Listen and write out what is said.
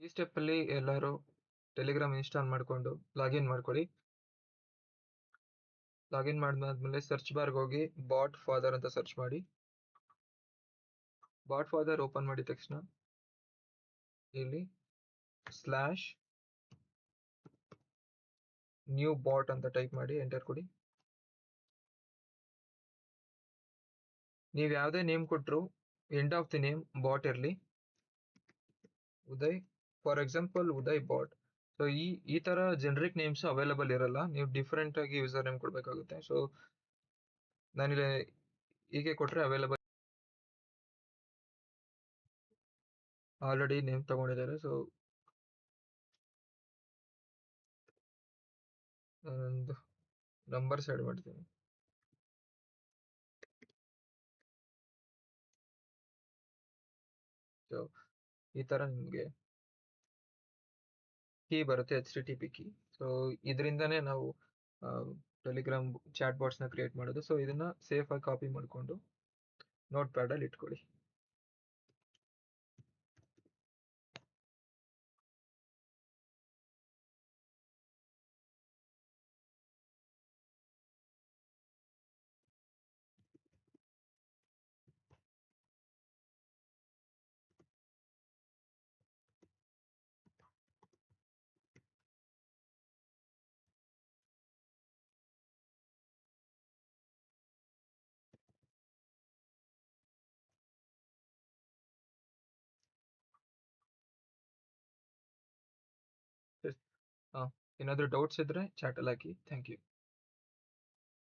ಈ ಸ್ಟೆಪ್ಪಲ್ಲಿ ಎಲ್ಲರೂ ಟೆಲಿಗ್ರಾಮ್ ಇನ್ಸ್ಟಾಲ್ ಮಾಡಿಕೊಂಡು ಲಾಗಿನ್ ಮಾಡ್ಕೊಳ್ಳಿ. ಲಾಗಿನ್ ಮಾಡಿದ್ಮೇಲೆ ಸರ್ಚ್ ಬಾರ್ಗೆ ಹೋಗಿ ಬಾಟ್ ಫಾದರ್ ಅಂತ ಸರ್ಚ್ ಮಾಡಿ. ಬಾಟ್ ಫಾದರ್ ಓಪನ್ ಮಾಡಿದ ತಕ್ಷಣ ಇಲ್ಲಿ ಸ್ಲ್ಯಾಶ್ ನ್ಯೂ ಬಾಟ್ ಅಂತ ಟೈಪ್ ಮಾಡಿ ಎಂಟರ್ ಕೊಡಿ. ನೀವು ಯಾವುದೇ ನೇಮ್ ಕೊಟ್ಟರು end of the name bot ಇರಲಿ. Uday, for example Uday bot. So ಈ ತರ ಜನರಿಕ್ ನೇಮ್ಸ್ ಅವೈಲಬಲ್ ಇರಲ್ಲ, ನೀವು ಡಿಫ್ರೆಂಟ್ ಆಗಿ ಯೂಸರ್ ನೇಮ್ ಕೊಡಬೇಕಾಗುತ್ತೆ. ಸೊ ನಾನಿಲ್ಲಿ ಹೀಗೆ ಕೊಟ್ಟರೆ ಅವೈಲಬಲ್, ಆಲ್ರೆಡಿ ನೇಮ್ ತಗೊಂಡಿದ್ದಾರೆ. ಸೊ ನಾನೊಂದು ನಂಬರ್ಸ್ ಆ್ಯಡ್ ಮಾಡ್ತೀನಿ. ಸೊ ಈ ತರ ನಿಮಗೆ ಕೀ ಬರುತ್ತೆ, HTTP ಕೀ. ಸೊ ಇದರಿಂದನೇ ನಾವು ಟೆಲಿಗ್ರಾಮ್ ಚಾಟ್ ಬಾಟ್ಸ್ನ ಕ್ರಿಯೇಟ್ ಮಾಡೋದು. ಸೊ ಇದನ್ನ ಸೇಫ್ ಆಗಿ ಕಾಪಿ ಮಾಡಿಕೊಂಡು ನೋಟ್ ಪ್ಯಾಡಲ್ಲಿ ಇಟ್ಕೊಳ್ಳಿ. ಏನಾದರೂ ಡೌಟ್ಸ್ ಇದ್ರೆ ಚಾಟಲ್ಲಿ ಹಾಕಿ. Thank you.